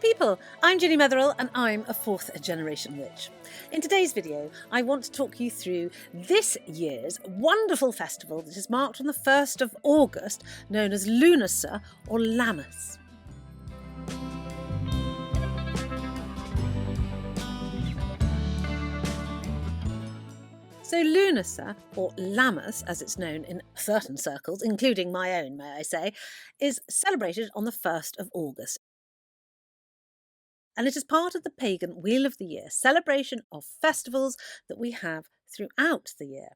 people, I'm Ginny Metheral and I'm a fourth generation witch. In today's video, I want to talk you through this year's wonderful festival that is marked on the 1st of August, known as Lughnasadh or Lammas. So Lughnasadh, or Lammas as it's known in certain circles, including my own may I say, is celebrated on the 1st of August. And it is part of the pagan Wheel of the Year, celebration of festivals that we have throughout the year.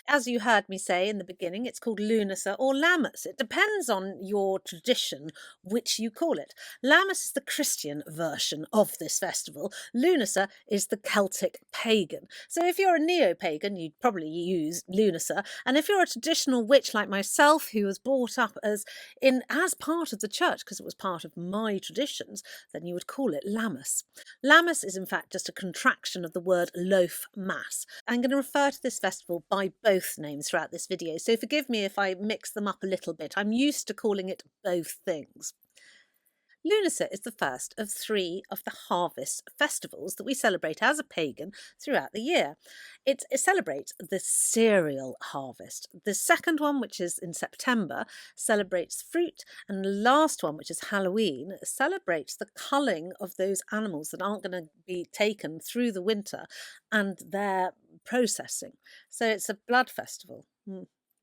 As you heard me say in the beginning, it's called Lughnasadh or Lammas. It depends on your tradition which you call it. Lammas is the Christian version of this festival. Lughnasadh is the Celtic pagan. So if you're a neo-pagan, you'd probably use Lughnasadh. And if you're a traditional witch like myself, who was brought up as part of the church, because it was part of my traditions, then you would call it Lammas. Lammas is in fact just a contraction of the word loaf mass. I'm going to refer to this festival by both names throughout this video, so forgive me if I mix them up a little bit. I'm used to calling it both things. Lughnasadh is the first of 3 of the harvest festivals that we celebrate as a pagan throughout the year. It celebrates the cereal harvest. The second one, which is in September, celebrates fruit, and the last one, which is Halloween, celebrates the culling of those animals that aren't going to be taken through the winter and their processing. So it's a blood festival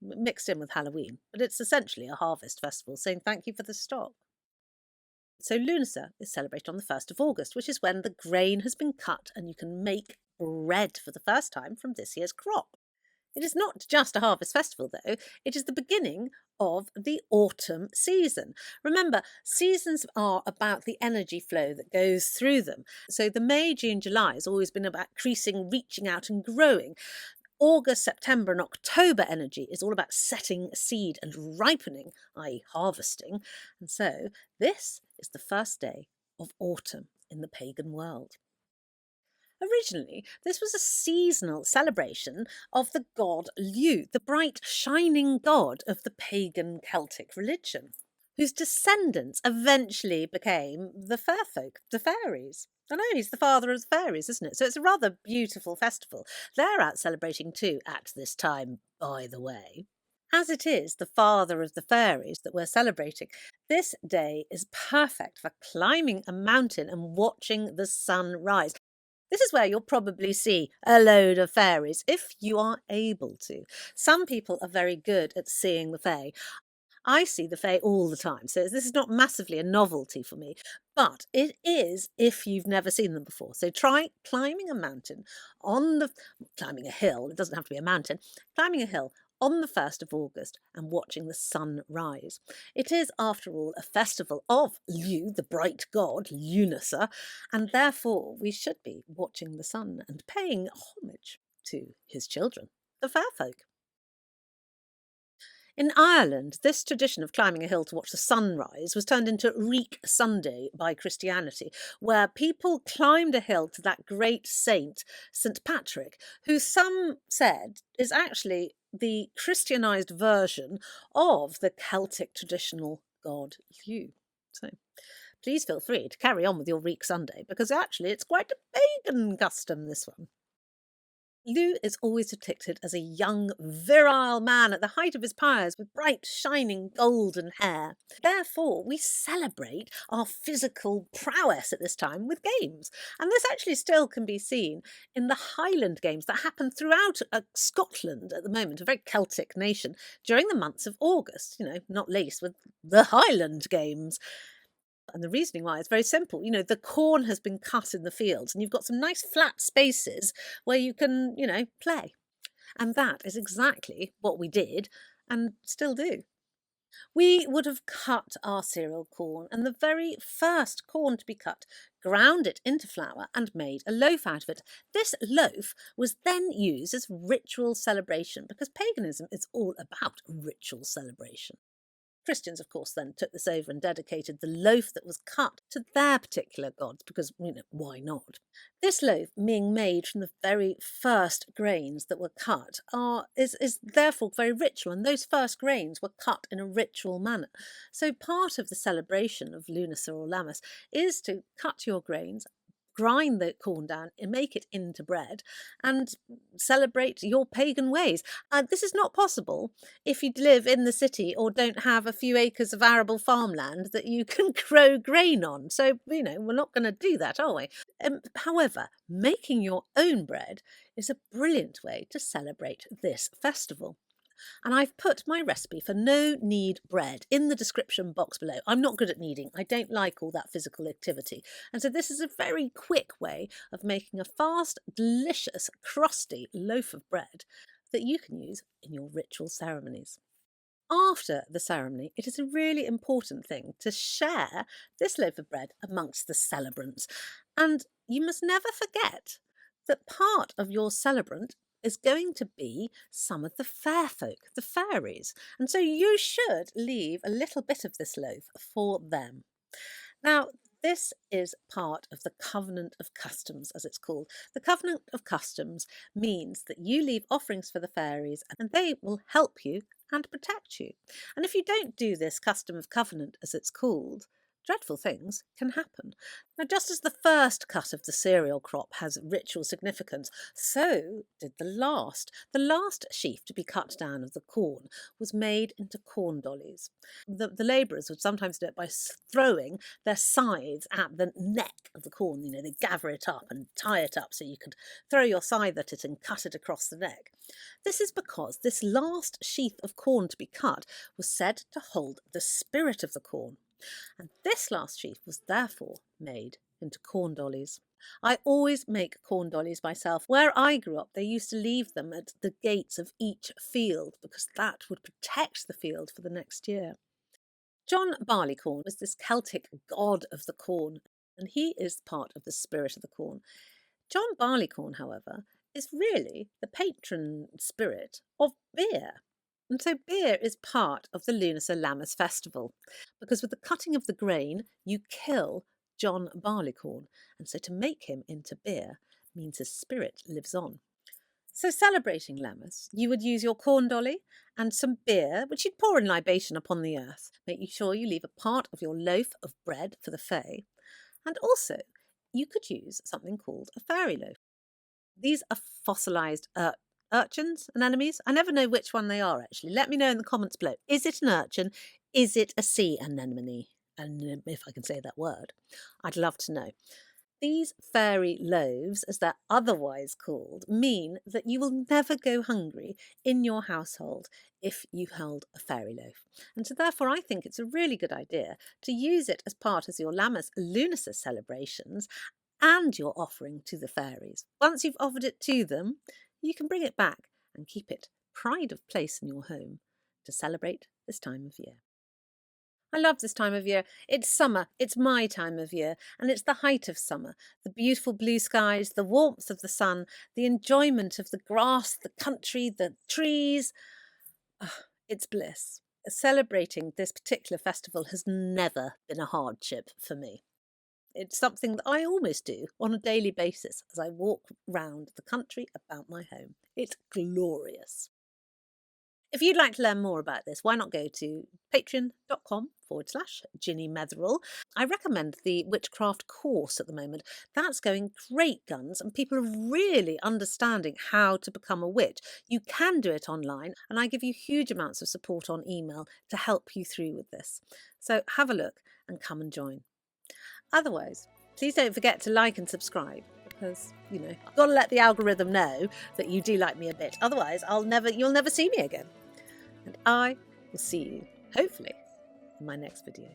mixed in with Halloween, but it's essentially a harvest festival saying thank you for the stock. So Lughnasadh is celebrated on the 1st of August, which is when the grain has been cut and you can make bread for the first time from this year's crop. It is not just a harvest festival, though. It is the beginning of the autumn season. Remember, seasons are about the energy flow that goes through them. So the May, June, July has always been about increasing, reaching out and growing. August, September and October energy is all about setting seed and ripening, i.e. harvesting. And so this is the first day of autumn in the pagan world. Originally, this was a seasonal celebration of the god Lugh, the bright, shining god of the pagan Celtic religion, whose descendants eventually became the fair folk, the fairies. I know, he's the father of the fairies, isn't it? So it's a rather beautiful festival. They're out celebrating too at this time, by the way. As it is the father of the fairies that we're celebrating, this day is perfect for climbing a mountain and watching the sun rise. This is where you'll probably see a load of fairies, if you are able to. Some people are very good at seeing the fae. I see the fae all the time, so this is not massively a novelty for me, but it is if you've never seen them before. So try climbing a mountain climbing a hill, it doesn't have to be a mountain, climbing a hill on the 1st of August and watching the sun rise. It is, after all, a festival of Lugh, the bright god, Lughnasadh, and therefore we should be watching the sun and paying homage to his children, the fair folk. In Ireland, this tradition of climbing a hill to watch the sunrise was turned into Reek Sunday by Christianity, where people climbed a hill to that great saint, St. Patrick, who some said is actually the Christianised version of the Celtic traditional god Lugh. So please feel free to carry on with your Reek Sunday, because actually it's quite a pagan custom, this one. Lugh is always depicted as a young, virile man at the height of his powers with bright, shining golden hair. Therefore, we celebrate our physical prowess at this time with games. And this actually still can be seen in the Highland Games that happen throughout Scotland at the moment, a very Celtic nation, during the months of August, not least with the Highland Games. And the reasoning why is very simple. The corn has been cut in the fields and you've got some nice flat spaces where you can, play. And that is exactly what we did and still do. We would have cut our cereal corn, and the very first corn to be cut, ground it into flour and made a loaf out of it. This loaf was then used as ritual celebration, because paganism is all about ritual celebration. Christians, of course, then took this over and dedicated the loaf that was cut to their particular gods because, why not? This loaf, being made from the very first grains that were cut, is therefore very ritual, and those first grains were cut in a ritual manner. So part of the celebration of Lughnasadh or Lammas is to cut your grains, grind the corn down and make it into bread and celebrate your pagan ways. This is not possible if you live in the city or don't have a few acres of arable farmland that you can grow grain on. So, we're not going to do that, are we? However, making your own bread is a brilliant way to celebrate this festival. And I've put my recipe for no-knead bread in the description box below. I'm not good at kneading. I don't like all that physical activity. And so this is a very quick way of making a fast, delicious, crusty loaf of bread that you can use in your ritual ceremonies. After the ceremony, it is a really important thing to share this loaf of bread amongst the celebrants. And you must never forget that part of your celebrant is going to be some of the fair folk, the fairies. And so you should leave a little bit of this loaf for them. Now, this is part of the Covenant of Customs, as it's called. The Covenant of Customs means that you leave offerings for the fairies and they will help you and protect you. And if you don't do this custom of covenant, as it's called, dreadful things can happen. Now, just as the first cut of the cereal crop has ritual significance, so did the last. The last sheaf to be cut down of the corn was made into corn dollies. The labourers would sometimes do it by throwing their scythes at the neck of the corn. They gather it up and tie it up so you could throw your scythe at it and cut it across the neck. This is because this last sheaf of corn to be cut was said to hold the spirit of the corn. And this last sheaf was therefore made into corn dollies. I always make corn dollies myself. Where I grew up, they used to leave them at the gates of each field because that would protect the field for the next year. John Barleycorn was this Celtic god of the corn, and he is part of the spirit of the corn. John Barleycorn, however, is really the patron spirit of beer. And so beer is part of the Lughnasadh Lammas festival, because with the cutting of the grain, you kill John Barleycorn. And so to make him into beer means his spirit lives on. So celebrating Lammas, you would use your corn dolly and some beer, which you'd pour in libation upon the earth, making sure you leave a part of your loaf of bread for the fae. And also, you could use something called a fairy loaf. These are fossilised urchins, anemones. I never know which one they are, actually. Let me know in the comments below. Is it an urchin? Is it a sea anemone? And if I can say that word, I'd love to know. These fairy loaves, as they're otherwise called, mean that you will never go hungry in your household if you held a fairy loaf. And so therefore I think it's a really good idea to use it as part of your Lammas Lughnasadh celebrations and your offering to the fairies. Once you've offered it to them, you can bring it back and keep it pride of place in your home to celebrate this time of year. I love this time of year. It's summer. It's my time of year. And it's the height of summer. The beautiful blue skies, the warmth of the sun, the enjoyment of the grass, the country, the trees. Oh, it's bliss. Celebrating this particular festival has never been a hardship for me. It's something that I almost do on a daily basis as I walk round the country about my home. It's glorious. If you'd like to learn more about this, why not go to patreon.com/Ginny Metheral. I recommend the Witchcraft course at the moment. That's going great guns and people are really understanding how to become a witch. You can do it online and I give you huge amounts of support on email to help you through with this. So have a look and come and join. Otherwise, please don't forget to like and subscribe because, I've got to let the algorithm know that you do like me a bit. Otherwise, you'll never see me again. And I will see you, hopefully, in my next video.